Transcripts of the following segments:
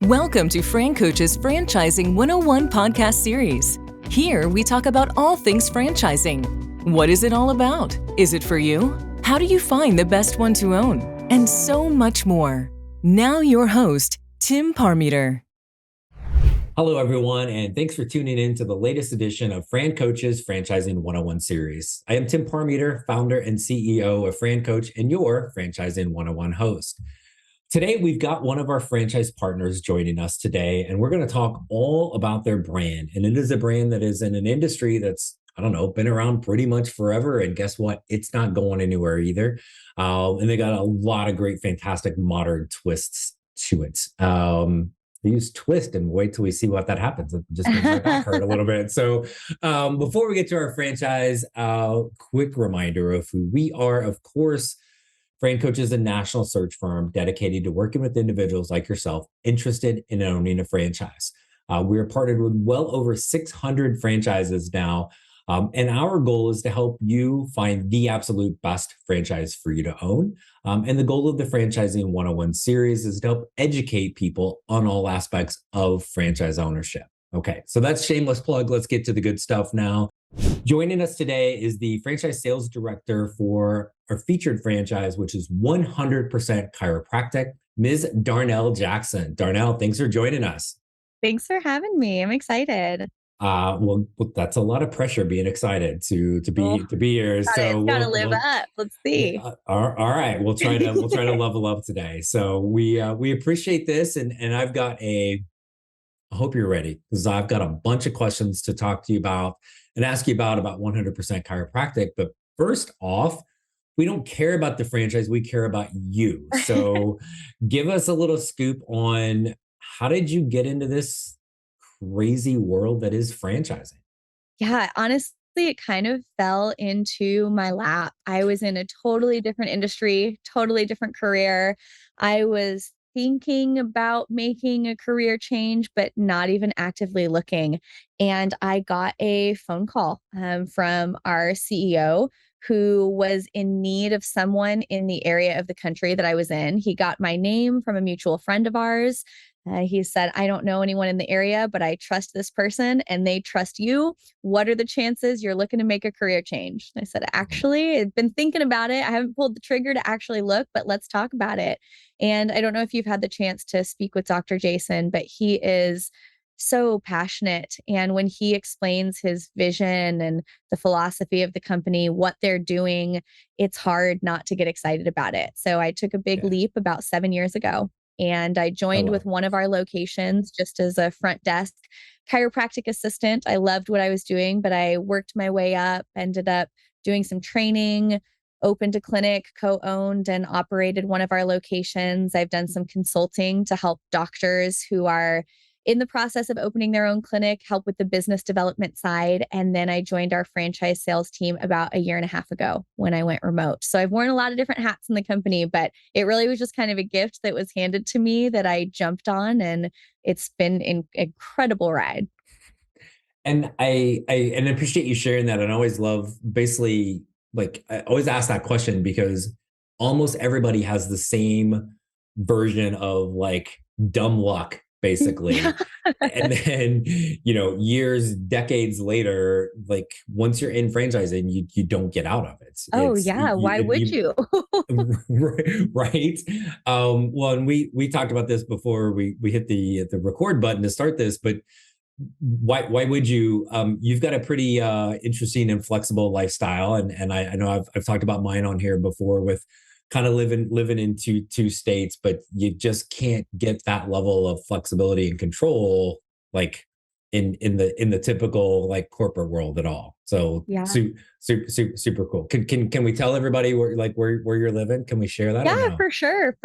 Welcome to FranCoach's Franchising 101 podcast series. Here we talk about all things franchising. What is it all about? Is it for you? How do you find the best one to own? And so much more. Now your host, Tim Parmeter. Hello, everyone, and thanks for tuning in to the latest edition of FranCoach's Franchising 101 series. I am Tim Parmeter, founder and CEO of FranCoach and your Franchising 101 host. Today, we've got one of our franchise partners joining us today, and we're going to talk all about their brand. And it is a brand that is in an industry that's, been around pretty much forever. And guess what? It's not going anywhere either. And they got a lot of great, fantastic modern twists to it. They use twist and wait till we see what that happens. It just makes my back hurt a little bit. So before we get to our franchise, quick reminder of who we are. Of course, FranCoach is a national search firm dedicated to working with individuals like yourself interested in owning a franchise. We are partnered with well over 600 franchises now. And our goal is to help you find the absolute best franchise for you to own. And the goal of the Franchising 101 series is to help educate people on all aspects of franchise ownership. Okay, so that's shameless plug. Let's get to the good stuff now. Joining us today is the franchise sales director for our featured franchise, which is 100% Chiropractic, Ms. Darnell Jackson. Darnell, thanks for joining us. Thanks for having me. I'm excited. Well, that's a lot of pressure being excited to be here. So it's gotta live up. Let's see. All right, we'll try to level up today. So we appreciate this, and I hope you're ready, because I've got a bunch of questions to talk to you about and ask you about 100% Chiropractic. But first off, we don't care about the franchise, we care about you. So give us a little scoop on how did you get into this crazy world that is franchising? Yeah, honestly, it kind of fell into my lap. I was in a totally different industry, totally different career. I was thinking about making a career change, but not even actively looking. And I got a phone call from our CEO who was in need of someone in the area of the country that I was in. He got my name from a mutual friend of ours. He said, I don't know anyone in the area, but I trust this person and they trust you. What are the chances you're looking to make a career change? And I said, actually, I've been thinking about it. I haven't pulled the trigger to actually look, but let's talk about it. And I don't know if you've had the chance to speak with Dr. Jason, but he is so passionate. And when he explains his vision and the philosophy of the company, what they're doing, it's hard not to get excited about it. So I took a big leap about 7 years ago. And I joined with one of our locations just as a front desk chiropractic assistant. I loved what I was doing, but I worked my way up, ended up doing some training, opened a clinic, co-owned and operated one of our locations. I've done some consulting to help doctors who are in the process of opening their own clinic, help with the business development side. And then I joined our franchise sales team about 1.5 years ago when I went remote. So I've worn a lot of different hats in the company, but it really was just kind of a gift that was handed to me that I jumped on, and it's been an incredible ride. And I appreciate you sharing that. And I always love, basically, I always ask that question because almost everybody has the same version of dumb luck, basically. And then, years, decades later, once you're in franchising, you don't get out of it. Why would you? Right. Well, and we talked about this before we hit the record button to start this, but why would you? You've got a pretty interesting and flexible lifestyle. And I know I've talked about mine on here before with kind of living in two states, but you just can't get that level of flexibility and control in the typical corporate world at all. So super cool. Can we tell everybody where you're living? Can we share that? Yeah, for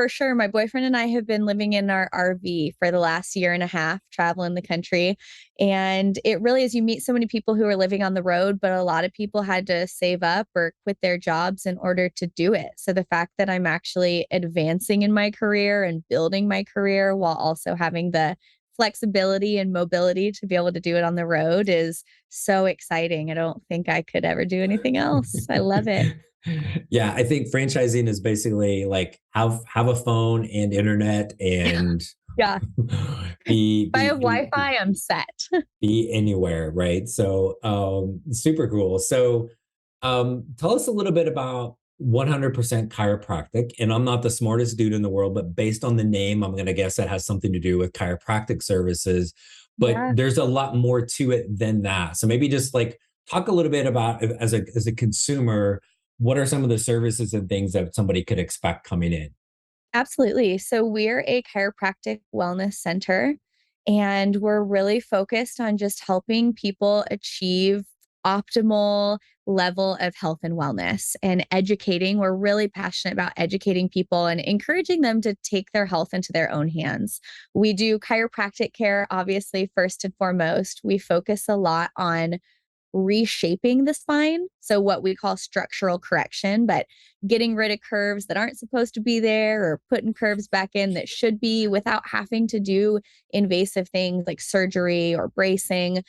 sure. My boyfriend and I have been living in our RV for the last 1.5 years, traveling the country. And it really is, you meet so many people who are living on the road, but a lot of people had to save up or quit their jobs in order to do it. So the fact that I'm actually advancing in my career and building my career while also having the flexibility and mobility to be able to do it on the road is so exciting. I don't think I could ever do anything else. I love it. Yeah, I think franchising is basically like have a phone and internet and Yeah. be If I be have Wi-Fi, I'm set. be anywhere, right? So super cool. So tell us a little bit about 100% chiropractic. And I'm not the smartest dude in the world, but based on the name, I'm going to guess that has something to do with chiropractic services. But Yeah. there's a lot more to it than that. So maybe just like talk a little bit about as a consumer, what are some of the services and things that somebody could expect coming in? Absolutely. So we're a chiropractic wellness center, and we're really focused on just helping people achieve optimal level of health and wellness and educating. We're really passionate about educating people and encouraging them to take their health into their own hands. We do chiropractic care, obviously, first and foremost. We focus a lot on reshaping the spine. So, what we call structural correction, but getting rid of curves that aren't supposed to be there or putting curves back in that should be without having to do invasive things like surgery or bracing.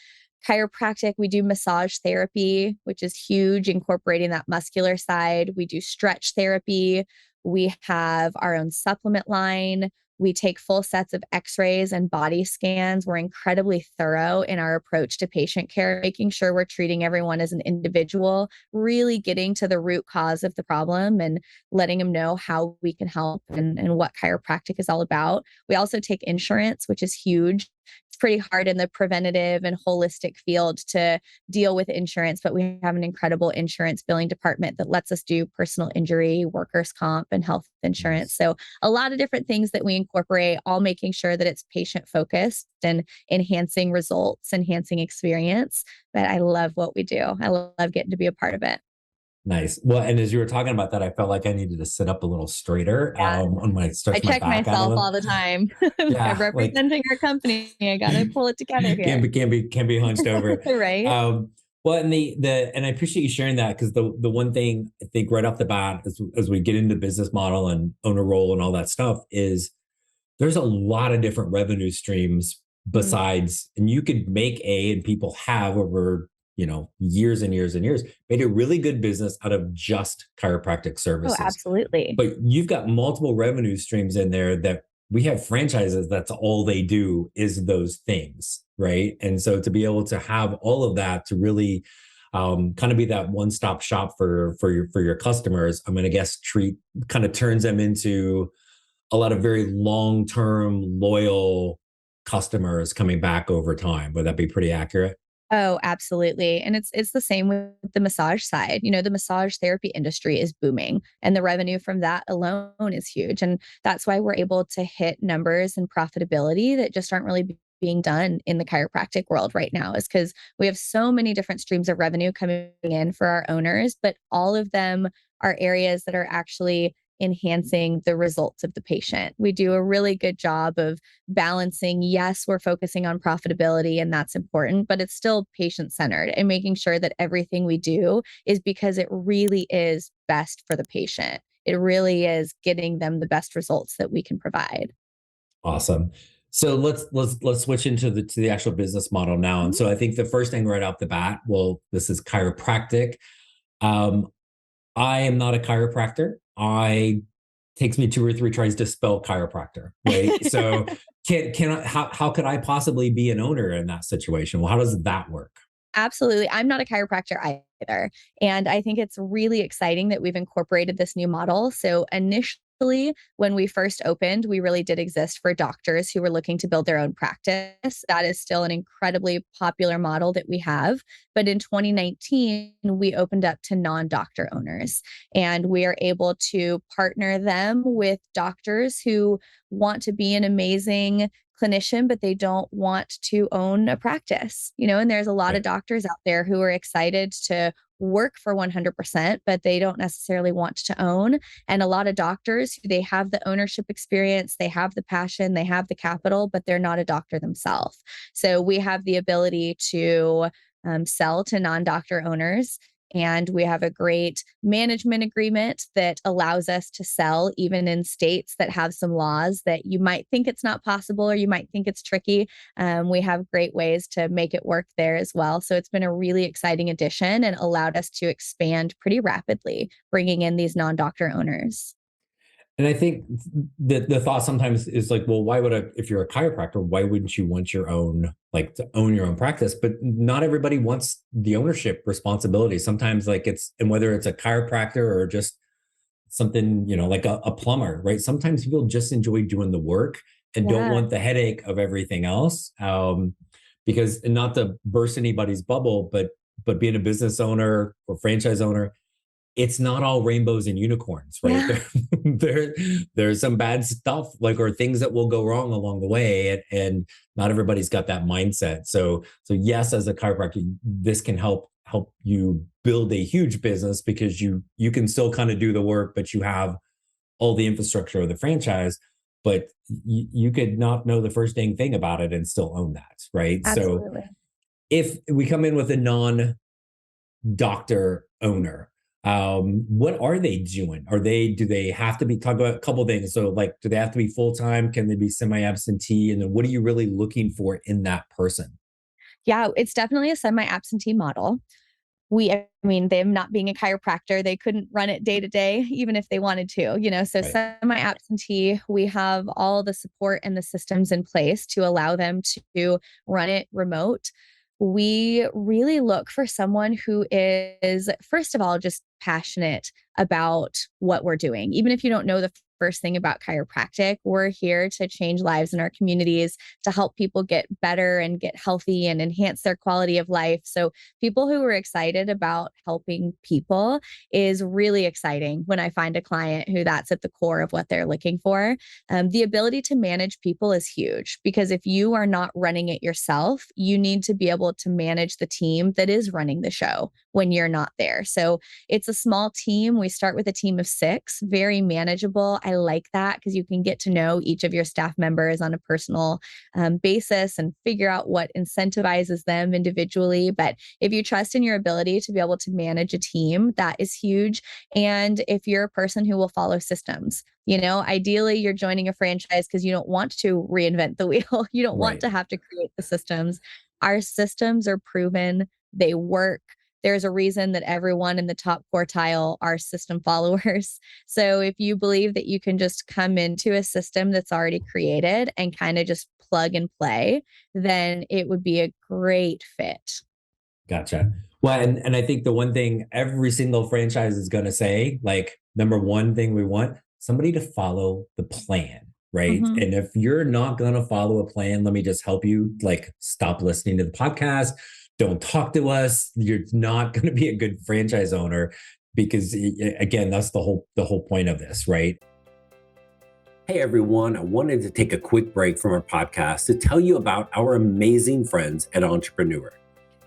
Chiropractic, we do massage therapy, which is huge, incorporating that muscular side. We do stretch therapy. We have our own supplement line. We take full sets of x-rays and body scans. We're incredibly thorough in our approach to patient care, making sure we're treating everyone as an individual, really getting to the root cause of the problem and letting them know how we can help and what chiropractic is all about. We also take insurance, which is huge. It's pretty hard in the preventative and holistic field to deal with insurance, but we have an incredible insurance billing department that lets us do personal injury, workers' comp, and health insurance. So a lot of different things that we incorporate, all making sure that it's patient focused and enhancing results, enhancing experience. But I love what we do. I love getting to be a part of it. Nice. Well, and as you were talking about that, I felt like I needed to sit up a little straighter Yeah. on my I stretch my check back out a myself little. all the time. I'm Yeah, like representing our company. I got to pull it together here. can't be hunched over. Right. Well, and and I appreciate you sharing that because the one thing I think right off the bat as we get into business model and owner role and all that stuff is there's a lot of different revenue streams Mm. besides, and you could make and people have over, years and years and years, made a really good business out of just chiropractic Oh, services. absolutely. But you've got multiple revenue streams in there that we have franchises. That's all they do is those things. Right. And so to be able to have all of that to really kind of be that one-stop shop for your customers, I'm going to guess kind of turns them into a lot of very long-term loyal customers coming back over time. Would that be pretty accurate? Oh, absolutely. And it's the same with the massage side. The massage therapy industry is booming and the revenue from that alone is huge. And that's why we're able to hit numbers and profitability that just aren't really being done in the chiropractic world right now, is because we have so many different streams of revenue coming in for our owners, but all of them are areas that are actually enhancing the results of the patient. We do a really good job of balancing. Yes, we're focusing on profitability and that's important, but it's still patient centered and making sure that everything we do is because it really is best for the patient. It really is getting them the best results that we can provide. Awesome. So let's switch into the actual business model now. And Mhm. so I think the first thing right off the bat, well, this is chiropractic. Um, I am not a chiropractor. I takes me two or three tries to spell chiropractor, right? So can I, how could I possibly be an owner in that situation? Well, how does that work? Absolutely. I'm not a chiropractor either. And I think it's really exciting that we've incorporated this new model. So initially, when we first opened, we really did exist for doctors who were looking to build their own practice. That is still an incredibly popular model that we have. But in 2019, we opened up to non-doctor owners, and we are able to partner them with doctors who want to be an amazing clinician, but they don't want to own a practice, and there's a lot of Right. doctors out there who are excited to work for 100%, but they don't necessarily want to own. And a lot of doctors who they have the ownership experience, they have the passion, they have the capital, but they're not a doctor themselves. So we have the ability to sell to non-doctor owners. And we have a great management agreement that allows us to sell even in states that have some laws that you might think it's not possible or you might think it's tricky. We have great ways to make it work there as well. So it's been a really exciting addition and allowed us to expand pretty rapidly, bringing in these non-doctor owners. And I think the thought sometimes is like, well, if you're a chiropractor, why wouldn't you want your own, like to own your own practice? But not everybody wants the ownership responsibility. Sometimes and whether it's a chiropractor or just something, like a plumber, right? Sometimes people just enjoy doing the work and don't want the headache of everything else. Because not to burst anybody's bubble, but being a business owner or franchise owner, it's not all rainbows and unicorns, right? Yeah. There's some bad stuff, or things that will go wrong along the way, and not everybody's got that mindset. So yes, as a chiropractor, this can help you build a huge business because you can still kind of do the work, but you have all the infrastructure of the franchise. But you could not know the first dang thing about it and still own that, right? Absolutely. So if we come in with a non-doctor owner, what are they doing? Do they have to be, talk about a couple of things? So do they have to be full-time? Can they be semi-absentee? And then what are you really looking for in that person? Yeah, it's definitely a semi-absentee model. I mean, them not being a chiropractor, they couldn't run it day to day, even if they wanted to, so Right. semi-absentee, we have all the support and the systems in place to allow them to run it remote. We really look for someone who is, first of all, just passionate about what we're doing. Even if you don't know the first thing about chiropractic, we're here to change lives in our communities, to help people get better and get healthy and enhance their quality of life. So people who are excited about helping people is really exciting when I find a client who that's at the core of what they're looking for. The ability to manage people is huge, because if you are not running it yourself, you need to be able to manage the team that is running the show when you're not there. So it's a small team. We start with a team of 6, very manageable. I like that because you can get to know each of your staff members on a personal basis and figure out what incentivizes them individually. But if you trust in your ability to be able to manage a team, that is huge. And if you're a person who will follow systems, ideally you're joining a franchise because you don't want to reinvent the wheel. You don't want Right. to have to create the systems. Our systems are proven, they work. There's a reason that everyone in the top quartile are system followers. So if you believe that you can just come into a system that's already created and kind of just plug and play, then it would be a great fit. Gotcha. Well, and I think the one thing every single franchise is going to say, number one thing we want somebody to follow the plan, right? Mhm. And if you're not going to follow a plan, let me just help you, stop listening to the podcast. Don't talk to us. You're not going to be a good franchise owner because again, that's the whole point of this, right? Hey everyone, I wanted to take a quick break from our podcast to tell you about our amazing friends at Entrepreneur.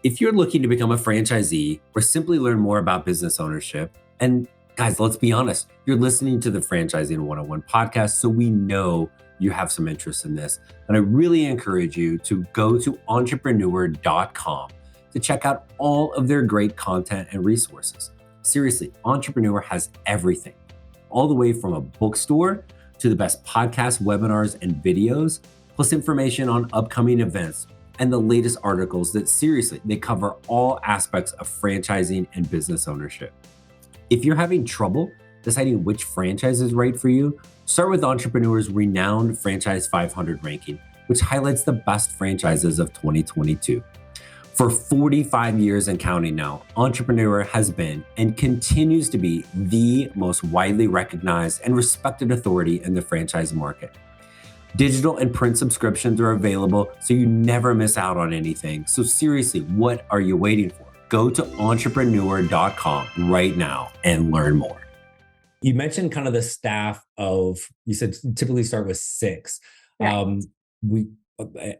If you're looking to become a franchisee or simply learn more about business ownership, and guys, let's be honest, you're listening to the Franchising 101 podcast, so we know you have some interest in this. And I really encourage you to go to entrepreneur.com to check out all of their great content and resources. Seriously, Entrepreneur has everything, all the way from a bookstore to the best podcasts, webinars, and videos, plus information on upcoming events and the latest articles that seriously, they cover all aspects of franchising and business ownership. If you're having trouble deciding which franchise is right for you, start with Entrepreneur's renowned Franchise 500 ranking, which highlights the best franchises of 2022. For 45 years and counting now, Entrepreneur has been and continues to be the most widely recognized and respected authority in the franchise market. Digital and print subscriptions are available, so you never miss out on anything. So seriously, what are you waiting for? Go to entrepreneur.com right now and learn more. You mentioned kind of the staff you said typically start with 6. Right.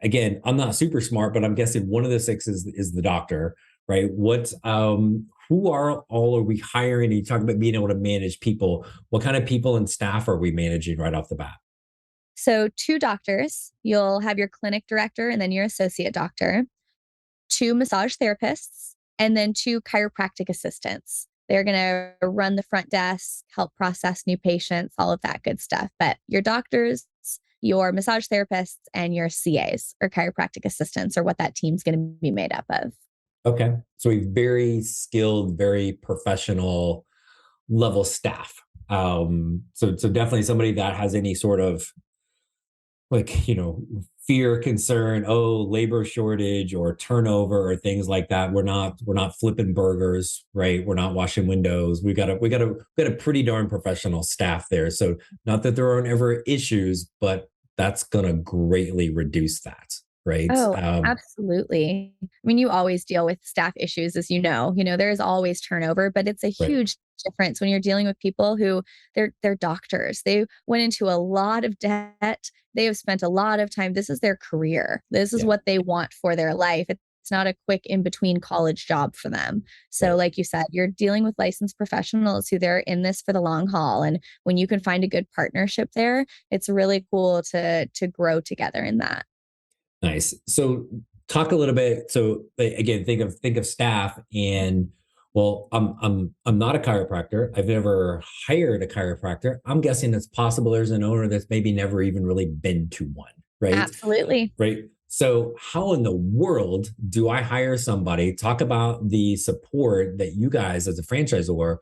Again, I'm not super smart, but I'm guessing one of the 6 is the doctor, right? Who are we hiring? You talk about being able to manage people. What kind of people and staff are we managing right off the bat? So 2 doctors, you'll have your clinic director and then your associate doctor, 2 massage therapists, and then 2 chiropractic assistants. They're going to run the front desk, help process new patients, all of that good stuff. But your doctors, your massage therapists, and your CAs or chiropractic assistants are what that team's going to be made up of. Okay. So a very skilled, very professional level staff. So definitely somebody that has any sort of like, fear, concern, labor shortage or turnover or things like that. We're not flipping burgers, right? We're not washing windows. We got a pretty darn professional staff there. So not that there aren't ever issues, but that's gonna greatly reduce that, right? Oh, absolutely. I mean, you always deal with staff issues, as you know. There is always turnover, but it's a Right. huge difference when you're dealing with people who they're doctors. They went into a lot of debt. They have spent a lot of time. This is their career. This is Yeah. what they want for their life. It's not a quick in between college job for them. So, Right. like you said, you're dealing with licensed professionals who they're in this for the long haul. And when you can find a good partnership there, it's really cool to grow together in that. Nice. So talk a little bit. So again, think of staff and well, I'm not a chiropractor. I've never hired a chiropractor. I'm guessing it's possible there's an owner that's maybe never even really been to one, right? Absolutely. Right. So how in the world do I hire somebody? Talk about the support that you guys as a franchisor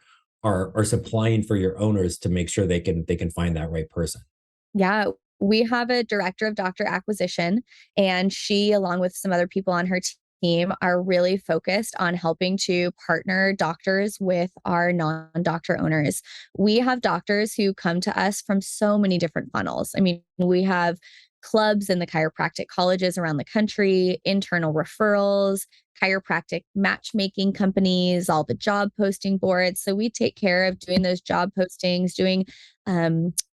are supplying for your owners to make sure they can find that right person. Yeah, we have a director of doctor acquisition, and she, along with some other people on her team, are really focused on helping to partner doctors with our non doctor owners. We have doctors who come to us from so many different funnels. I mean, we have clubs in the chiropractic colleges around the country, internal referrals, chiropractic matchmaking companies, all the job posting boards. So we take care of doing those job postings, doing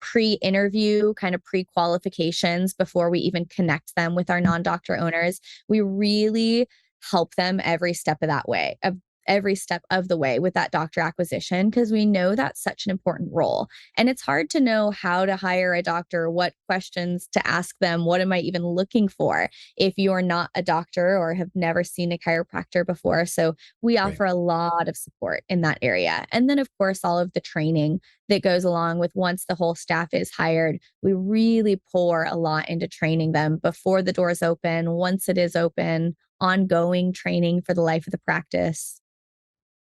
pre-interview kind of pre-qualifications before we even connect them with our non-doctor owners. We really help them every step of that way, of every step of the way with that doctor acquisition, because we know that's such an important role. And it's hard to know how to hire a doctor, what questions to ask them, what am I even looking for if you're not a doctor or have never seen a chiropractor before. So we Right. offer a lot of support in that area. And then, of course, all of the training that goes along with once the whole staff is hired. We really pour a lot into training them before the doors open, once it is open, ongoing training for the life of the practice.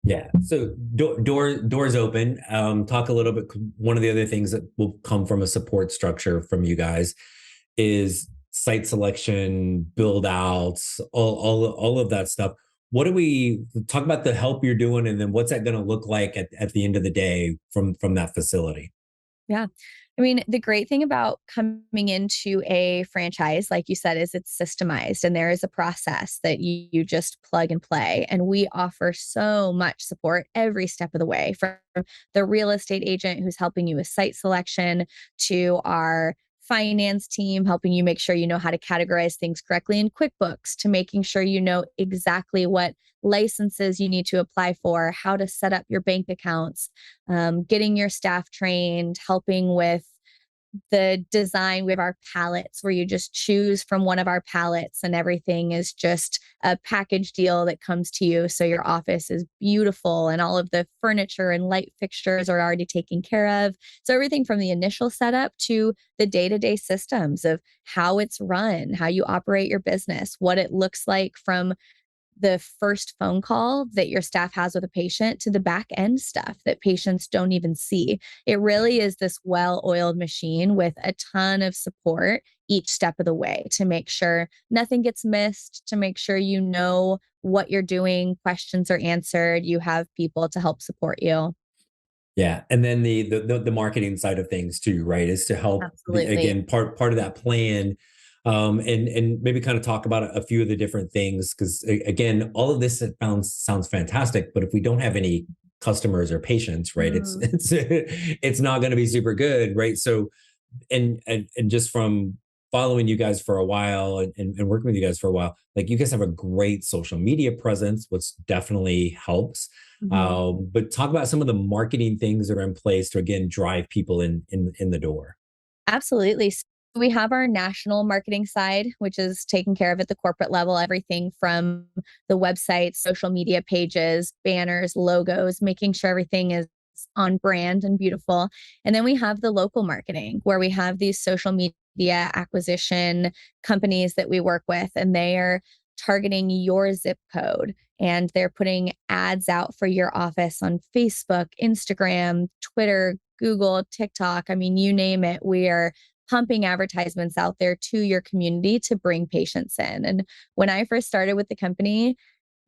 Yeah. So doors open. Talk a little bit. One of the other things that will come from a support structure from you guys is site selection, build outs, all of that stuff. What do we talk about the help you're doing, and then what's that going to look like at the end of the day from that facility? Yeah. I mean, the great thing about coming into a franchise, like you said, is it's systemized and there is a process that you just plug and play. And we offer so much support every step of the way, from the real estate agent who's helping you with site selection to our finance team helping you make sure you know how to categorize things correctly in QuickBooks, to making sure you know exactly what licenses you need to apply for, how to set up your bank accounts, getting your staff trained, helping with the design. We have our palettes where you just choose from one of our palettes and everything is just a package deal that comes to you. So your office is beautiful and all of the furniture and light fixtures are already taken care of. So everything from the initial setup to the day-to-day systems of how it's run, how you operate your business, what it looks like from the first phone call that your staff has with a patient to the back end stuff that patients don't even see. It really is this well oiled machine with a ton of support each step of the way to make sure nothing gets missed, to make sure you know what you're doing, questions are answered, you have people to help support you. Yeah, and then the marketing side of things too, right? Is to help Absolutely. again part of that plan, and maybe kind of talk about a few of the different things because again, all of this sounds fantastic, but if we don't have any customers or patients, right, it's Mm. it's not going to be super good, right? So and just from following you guys for a while and working with you guys for a while, like you guys have a great social media presence, which definitely helps. Mhm. But talk about some of the marketing things that are in place to again drive people in the door. Absolutely. we have our national marketing side, which is taking care of at the corporate level, everything from the website, social media pages, banners, logos, making sure everything is on brand and beautiful. And then we have the local marketing where we have these social media acquisition companies that we work with, and they are targeting your zip code and they're putting ads out for your office on Facebook, Instagram, Twitter, Google, TikTok. I mean, you name it. We are pumping advertisements out there to your community to bring patients in. And when I first started with the company,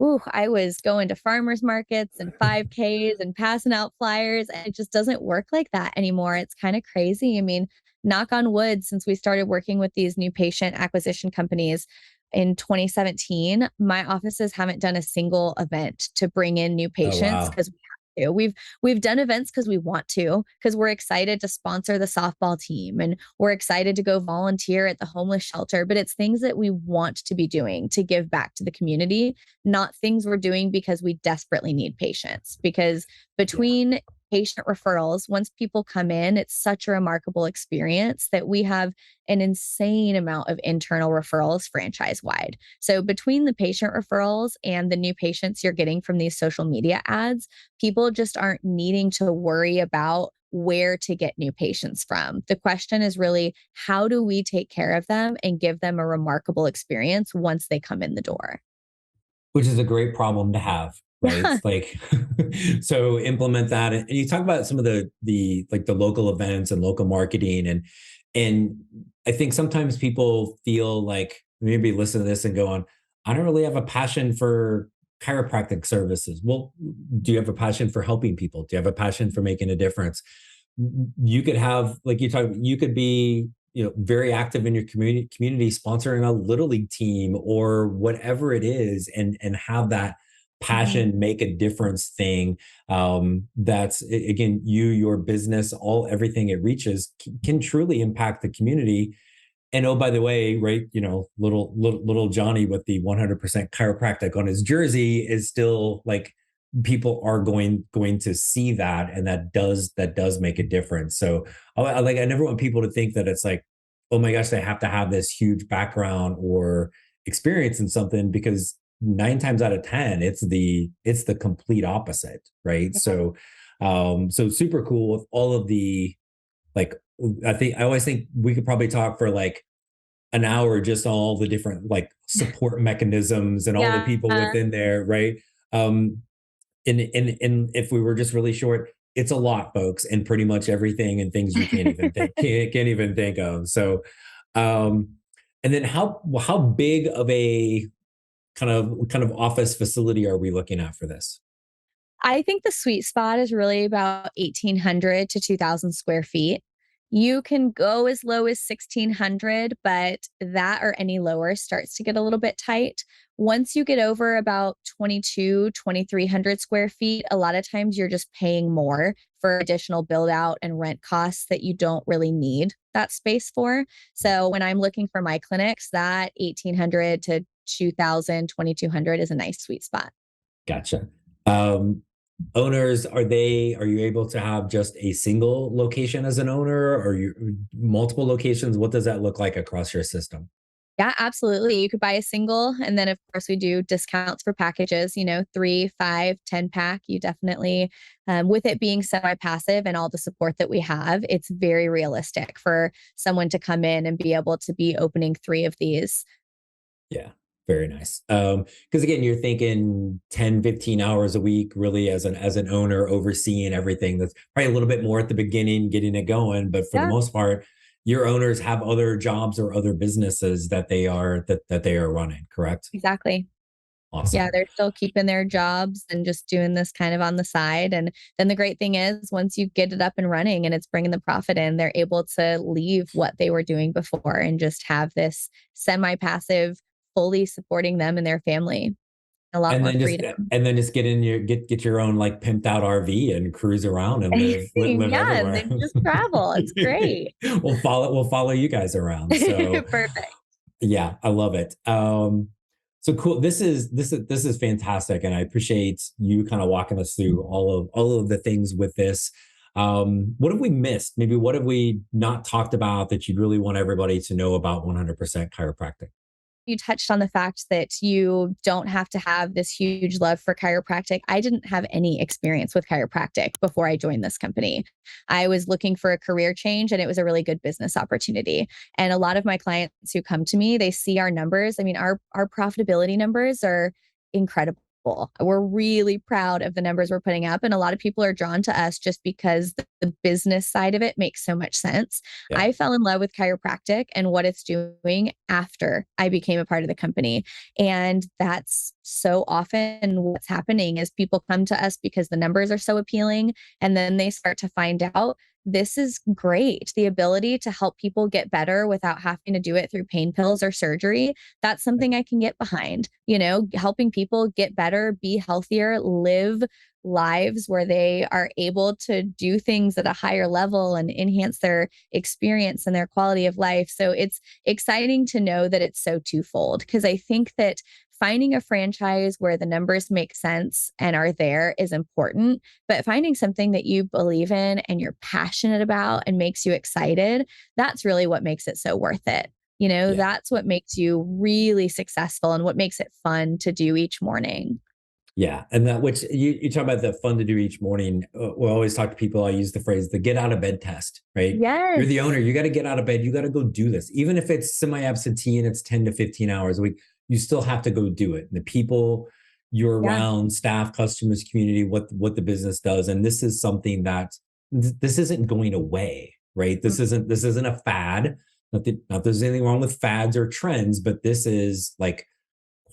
ooh, I was going to farmers markets and 5Ks and passing out flyers. And it just doesn't work like that anymore. It's kind of crazy. I mean, knock on wood, since we started working with these new patient acquisition companies in 2017, my offices haven't done a single event to bring in new Oh, patients wow. because we have to. We've done events because we want to, because we're excited to sponsor the softball team and we're excited to go volunteer at the homeless shelter. But it's things that we want to be doing to give back to the community, not things we're doing because we desperately need patients. Because Yeah. between patient referrals, once people come in, it's such a remarkable experience that we have an insane amount of internal referrals franchise wide. So between the patient referrals and the new patients you're getting from these social media ads, people just aren't needing to worry about where to get new patients from. The question is really, how do we take care of them and give them a remarkable experience once they come in the door? Which is a great problem to have, right? Yeah. Like, so implement that. And you talk about some of the like the local events and local marketing. And I think sometimes people feel like maybe listen to this and go on, I don't really have a passion for chiropractic services. Well, do you have a passion for helping people? Do you have a passion for making a difference? You could have, like you talk, you could be, very active in your community sponsoring a little league team or whatever it is, and have that Mhm. passion make a difference thing. That's again, your business, everything it reaches can truly impact the community. And oh, by the way, right, little Johnny with the 100% chiropractic on his jersey is still like, people are going to see that, and that does make a difference. So I never want people to think that it's like, oh my gosh, they have to have this huge background or experience in something, because 9 times out of 10 it's the complete opposite, right? So super cool with all of the, like, I always think we could probably talk for like an hour, just all the different like support mechanisms and all the people Yeah. within there, right? Um, and if we were just really short, it's a lot, folks, and pretty much everything and things you can't even think can't even think of. So, um, and then how big of a kind of office facility are we looking at for this? I think the sweet spot is really about 1,800 to 2,000 square feet. You can go as low as 1,600, but that or any lower starts to get a little bit tight. Once you get over about 2,300 square feet, a lot of times you're just paying more for additional build out and rent costs that you don't really need that space for. So when I'm looking for my clinics, that 1,800 to 2,000, 2,200 is a nice sweet spot. Gotcha. Um, Owners, are you able to have just a single location as an owner, or you multiple locations? What does that look like across your system? Yeah, absolutely. You could buy a single. And then, of course, we do discounts for packages, 3, 5, 10 pack. You definitely, with it being semi passive and all the support that we have, it's very realistic for someone to come in and be able to be opening 3 of these. Yeah, very nice. Because again, you're thinking 10, 15 hours a week, really, as an owner, overseeing everything. That's probably a little bit more at the beginning, getting it going. But for the Yeah, most part, your owners have other jobs or other businesses that they are running, correct? exactly. Yeah, Awesome. they're still keeping their jobs and just doing this kind of on the side. And then the great thing is, once you get it up and running and it's bringing the profit in, they're able to leave what they were doing before and just have this semi passive, fully supporting them and their family. A lot And more then just freedom. and then just get your own like pimped out RV and cruise around and live Yeah, and everywhere. then just travel. It's great. We'll follow you guys around. So Perfect. yeah, I love it. So cool. This is fantastic, and I appreciate you kind of walking us through all of the things with this. What have we missed? Maybe what have we not talked about that you'd really want everybody to know about 100% chiropractic? You touched on the fact that you don't have to have this huge love for chiropractic. I didn't have any experience with chiropractic before I joined this company. I was looking for a career change and it was a really good business opportunity. And a lot of my clients who come to me, they see our numbers. I mean, our profitability numbers are incredible. We're really proud of the numbers we're putting up. And a lot of people are drawn to us just because the business side of it makes so much sense. Yeah. I fell in love with chiropractic and what it's doing after I became a part of the company. And that's so often what's happening is people come to us because the numbers are so appealing. And then they start to find out this is great. The ability to help people get better without having to do it through pain pills or surgery. That's something I can get behind, helping people get better, be healthier, live lives where they are able to do things at a higher level and enhance their experience and their quality of life. So it's exciting to know that it's so twofold, because I think that finding a franchise where the numbers make sense and are there is important, but finding something that you believe in and you're passionate about and makes you excited, that's really what makes it so worth it. That's what makes you really successful and what makes it fun to do each morning. Yeah. And that, which you talk about the fun to do each morning. We always talk to people. I use the phrase, the get out of bed test, right? Yes. You're the owner. You got to get out of bed. You got to go do this. Even if it's semi-absentee and it's 10 to 15 hours a week, you still have to go do it. And the people you're around, staff, customers, community, what the business does. And this is something that this isn't going away, right? This isn't a fad. Not that there's anything wrong with fads or trends, but this is like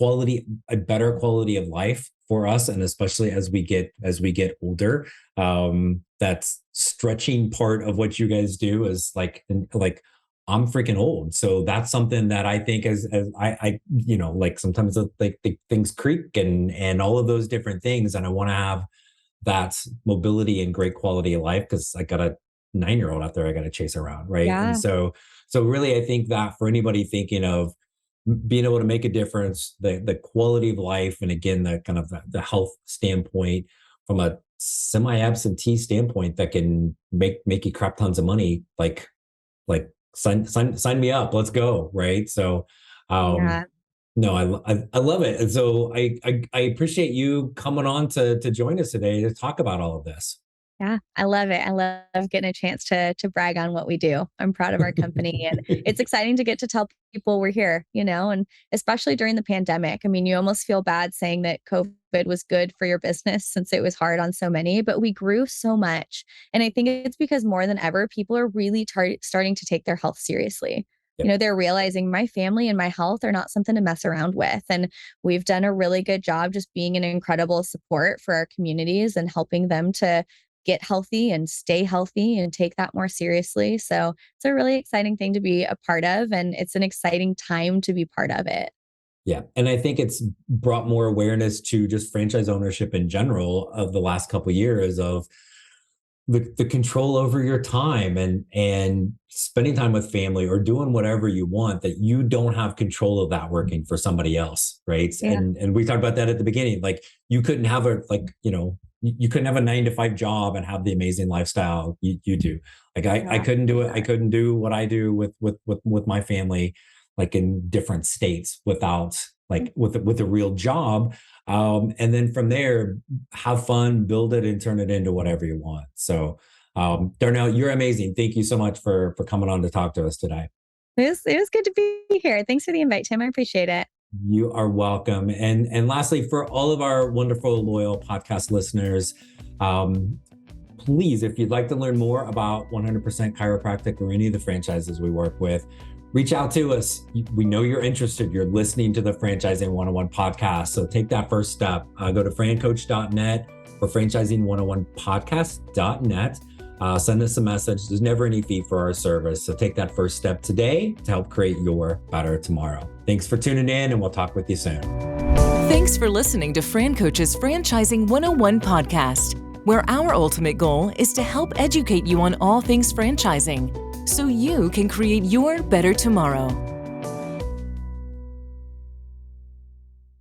a better quality of life for us. And especially as we get older, that's stretching part of what you guys do is like I'm freaking old. So that's something that I think as I like sometimes like the things creak and all of those different things. And I want to have that mobility and great quality of life because I got a 9-year-old out there I got to chase around. Right. Yeah. And so really, I think that for anybody thinking of being able to make a difference, the quality of life, and again, the kind of the health standpoint from a semi-absentee standpoint that can make you crap tons of money, like sign me up, let's go. Right. So, no, I love it. And so I appreciate you coming on to join us today to talk about all of this. Yeah, I love it. I love getting a chance to brag on what we do. I'm proud of our company and it's exciting to get to tell people we're here, and especially during the pandemic. I mean, you almost feel bad saying that COVID was good for your business since it was hard on so many, but we grew so much. And I think it's because more than ever, people are really starting to take their health seriously. Yep. They're realizing my family and my health are not something to mess around with. And we've done a really good job just being an incredible support for our communities and helping them to get healthy and stay healthy and take that more seriously. So it's a really exciting thing to be a part of. And it's an exciting time to be part of it. Yeah. And I think it's brought more awareness to just franchise ownership in general of the last couple of years of the control over your time and spending time with family or doing whatever you want, that you don't have control of that working for somebody else. Right. Yeah. And we talked about that at the beginning. Like you couldn't have you couldn't have a 9-to-5 job and have the amazing lifestyle you do. Like I couldn't do it. I couldn't do what I do with my family, like in different states without with a real job. And then from there, have fun, build it and turn it into whatever you want. So Darnell, you're amazing. Thank you so much for coming on to talk to us today. It was good to be here. Thanks for the invite, Tim. I appreciate it. You are welcome. And lastly, for all of our wonderful, loyal podcast listeners, please, if you'd like to learn more about 100% Chiropractic or any of the franchises we work with, reach out to us. We know you're interested. You're listening to the Franchising 101 podcast. So take that first step. Go to FranCoach.net or Franchising101podcast.net. Send us a message. There's never any fee for our service. So take that first step today to help create your better tomorrow. Thanks for tuning in, and we'll talk with you soon. Thanks for listening to FranCoach's Franchising 101 podcast, where our ultimate goal is to help educate you on all things franchising so you can create your better tomorrow.